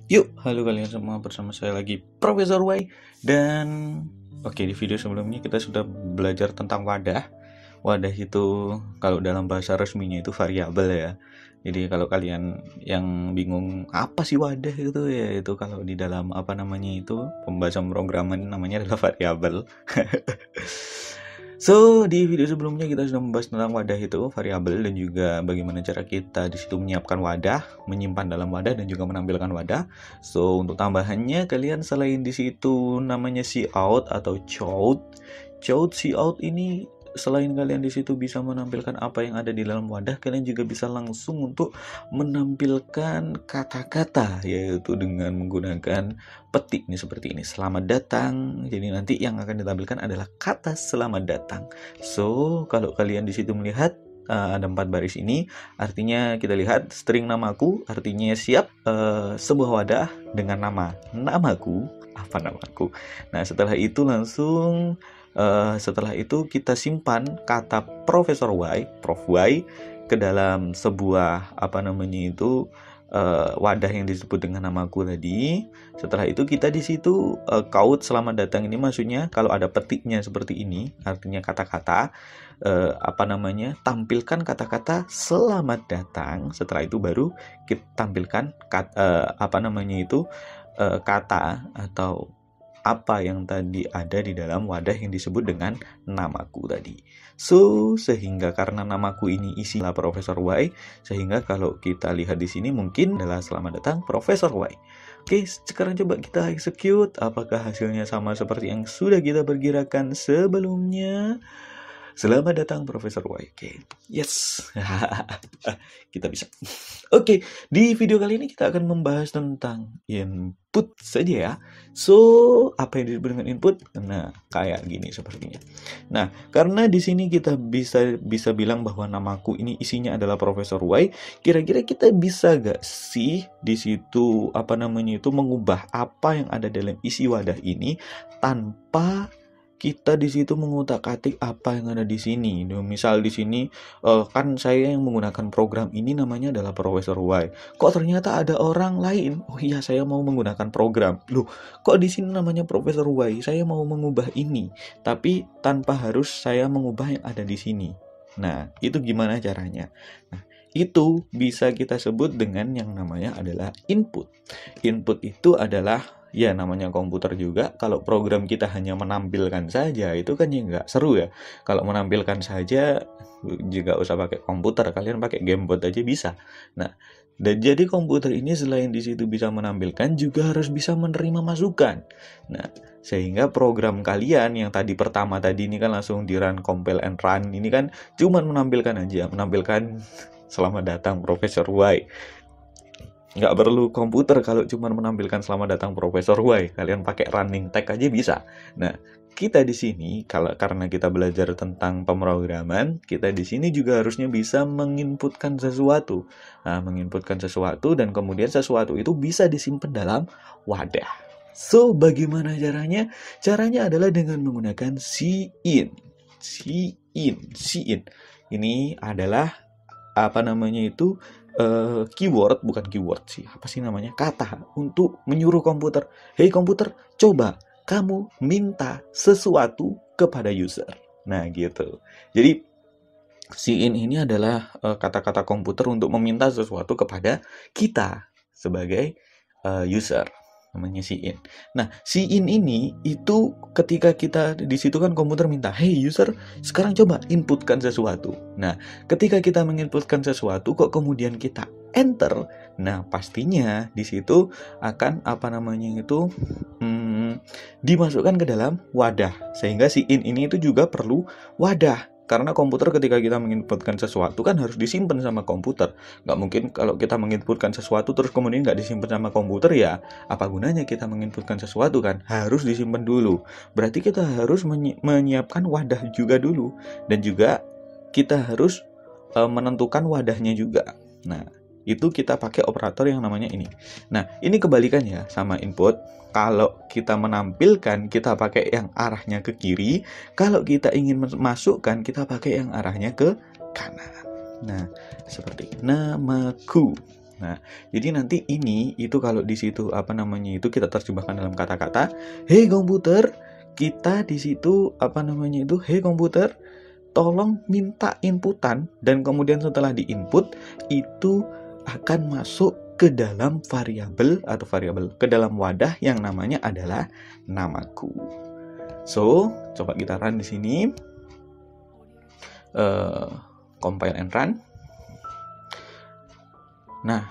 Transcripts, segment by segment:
Yuk, halo kalian semua, bersama saya lagi Profesor Y. Dan oke, di video sebelumnya kita sudah belajar tentang wadah. Wadah itu kalau dalam bahasa resminya itu variabel ya. Jadi kalau kalian yang bingung apa sih wadah itu ya, itu kalau di dalam pembahasan pemrograman namanya adalah variabel. So, di video sebelumnya kita sudah membahas tentang wadah itu, variabel, dan juga bagaimana cara kita di situ menyiapkan wadah, menyimpan dalam wadah, dan juga menampilkan wadah. So, untuk tambahannya, kalian selain di situ namanya cout atau cout ini selain kalian di situ bisa menampilkan apa yang ada di dalam wadah, kalian juga bisa langsung untuk menampilkan kata-kata, yaitu dengan menggunakan petik nih seperti ini, selamat datang. Jadi nanti yang akan ditampilkan adalah kata selamat datang. So, kalau kalian di situ melihat ada 4 baris ini, artinya kita lihat string namaku, artinya siap, sebuah wadah dengan namaku. Nah, setelah itu kita simpan kata Profesor Y, Prof Y, ke dalam sebuah wadah yang disebut dengan namaku tadi. Setelah itu kita di situ kaut selamat datang ini, maksudnya kalau ada petiknya seperti ini, artinya kata-kata, tampilkan kata-kata selamat datang. Setelah itu baru kita tampilkan kata atau apa yang tadi ada di dalam wadah yang disebut dengan namaku tadi. So, sehingga karena namaku ini isilah Profesor Y, sehingga kalau kita lihat di sini mungkin adalah selamat datang Profesor Y. Oke, sekarang coba kita execute. Apakah hasilnya sama seperti yang sudah kita perkirakan sebelumnya? Selamat datang Profesor Y. Oke, yes. Kita bisa. Oke, di video kali ini kita akan membahas tentang input saja ya. So, apa yang disebut dengan input? Nah, kayak gini sepertinya. Nah, karena di sini kita bisa bilang bahwa namaku ini isinya adalah Profesor Y, kira-kira kita bisa gak sih di situ mengubah apa yang ada dalam isi wadah ini tanpa kita di situ mengutak-atik apa yang ada di sini. Misal di sini kan saya yang menggunakan program ini namanya adalah Profesor Y. Kok ternyata ada orang lain? Oh iya, saya mau menggunakan program. Loh, kok di sini namanya Profesor Y? Saya mau mengubah ini, tapi tanpa harus saya mengubah yang ada di sini. Nah, itu gimana caranya? Nah, itu bisa kita sebut dengan yang namanya adalah input. Input itu adalah ya namanya komputer juga. Kalau program kita hanya menampilkan saja, itu kan ya nggak seru ya. Kalau menampilkan saja juga usah pakai komputer, kalian pakai gamebot aja bisa. Nah, dan jadi komputer ini selain di situ bisa menampilkan, juga harus bisa menerima masukan. Nah, sehingga program kalian yang pertama tadi ini kan langsung di run, compile and run, ini kan cuman menampilkan selamat datang Profesor Y. Nggak perlu komputer kalau cuma menampilkan selamat datang Profesor Y. Kalian pakai running tag aja bisa. Nah, kita di sini karena kita belajar tentang pemrograman, kita di sini juga harusnya bisa menginputkan sesuatu. Nah, menginputkan sesuatu dan kemudian sesuatu itu bisa disimpan dalam wadah. So, bagaimana caranya? Caranya adalah dengan menggunakan cin. Ini adalah keyword, bukan keyword sih, kata untuk menyuruh komputer, hey komputer, coba kamu minta sesuatu kepada user. Nah gitu. Jadi cin ini adalah kata-kata komputer untuk meminta sesuatu kepada kita sebagai user, namanya cin. Nah, cin ini itu ketika kita di situ kan komputer minta, hey user, sekarang coba inputkan sesuatu. Nah, ketika kita menginputkan sesuatu kok kemudian kita enter, nah pastinya di situ akan dimasukkan ke dalam wadah. Sehingga cin ini itu juga perlu wadah. Karena komputer ketika kita menginputkan sesuatu kan harus disimpan sama komputer. Nggak mungkin kalau kita menginputkan sesuatu terus kemudian nggak disimpan sama komputer, ya apa gunanya kita menginputkan sesuatu kan? Harus disimpan dulu. Berarti kita harus menyiapkan wadah juga dulu. Dan juga kita harus menentukan wadahnya juga. Nah, itu kita pakai operator yang namanya ini. Nah, ini kebalikannya sama input. Kalau kita menampilkan, kita pakai yang arahnya ke kiri. Kalau kita ingin masukkan, kita pakai yang arahnya ke kanan. Nah, seperti namaku. Nah, jadi nanti ini itu kalau di situ itu kita terjemahkan dalam kata-kata, "Hey komputer," kita di situ "Hey komputer, tolong minta inputan," dan kemudian setelah diinput itu akan masuk ke dalam variabel ke dalam wadah yang namanya adalah namaku. So, coba kita run di sini. Compile and run. Nah,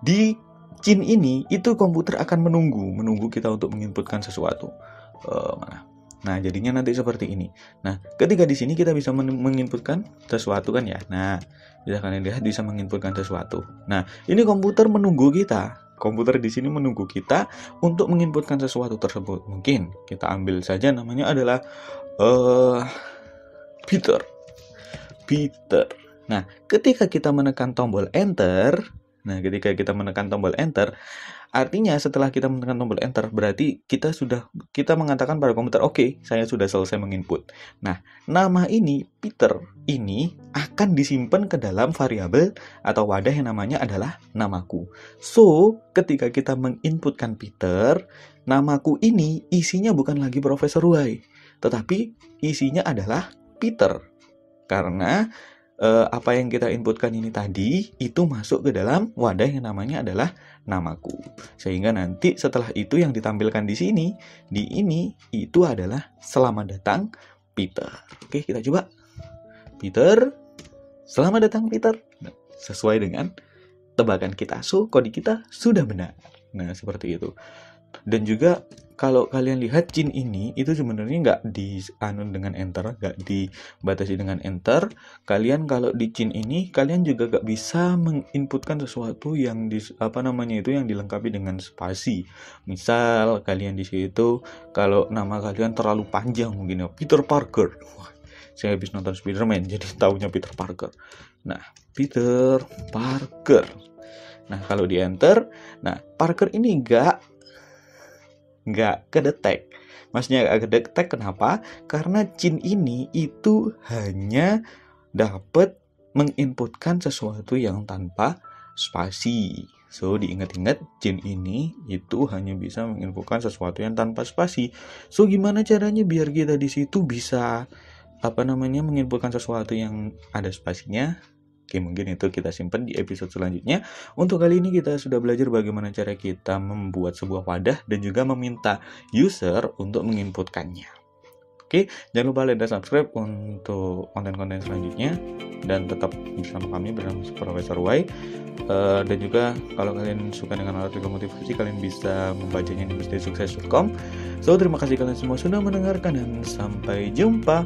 di Chin ini itu komputer akan menunggu kita untuk menginputkan sesuatu. Nah, jadinya nanti seperti ini. Nah, ketika di sini kita bisa menginputkan sesuatu kan ya. Nah, bisa kalian lihat bisa menginputkan sesuatu. Nah, ini komputer menunggu kita. Komputer di sini menunggu kita untuk menginputkan sesuatu tersebut. Mungkin kita ambil saja namanya adalah Peter. Nah, ketika kita menekan tombol enter, artinya setelah kita menekan tombol enter, berarti kita mengatakan pada komputer, oke, saya sudah selesai menginput. Nah, nama ini, Peter, ini akan disimpan ke dalam variabel atau wadah yang namanya adalah namaku. So, ketika kita menginputkan Peter, namaku ini isinya bukan lagi Profesor Y, tetapi isinya adalah Peter. Karena apa yang kita inputkan ini tadi itu masuk ke dalam wadah yang namanya adalah namaku. Sehingga nanti setelah itu yang ditampilkan di sini, di ini itu adalah "Selamat datang Peter." Oke, kita coba. Peter, selamat datang Peter. Nah, sesuai dengan tebakan kita. So, kode kita sudah benar. Nah, seperti itu. Dan juga kalau kalian lihat Chin ini itu sebenarnya nggak dengan enter, nggak dibatasi dengan enter. Kalian kalau di Chin ini kalian juga nggak bisa menginputkan sesuatu yang yang dilengkapi dengan spasi. Misal kalian di situ kalau nama kalian terlalu panjang mungkin ya, Peter Parker. Saya habis nonton Spider-Man jadi taunya Peter Parker. Nah, Peter Parker. Nah, kalau di enter, nah Parker ini nggak kedetek. Maksudnya nggak kedetek kenapa? Karena Chin ini itu hanya dapat menginputkan sesuatu yang tanpa spasi. So, diingat-ingat Chin ini itu hanya bisa menginputkan sesuatu yang tanpa spasi. So, gimana caranya biar kita di situ bisa menginputkan sesuatu yang ada spasinya? Oke, mungkin itu kita simpan di episode selanjutnya. Untuk kali ini kita sudah belajar bagaimana cara kita membuat sebuah wadah dan juga meminta user untuk menginputkannya. Oke, jangan lupa like dan subscribe untuk konten-konten selanjutnya. Dan tetap bersama kami bersama Profesor Y. Dan juga kalau kalian suka dengan artikel motivasi, kalian bisa membacanya di website sukses.com. So, terima kasih kalian semua sudah mendengarkan dan sampai jumpa.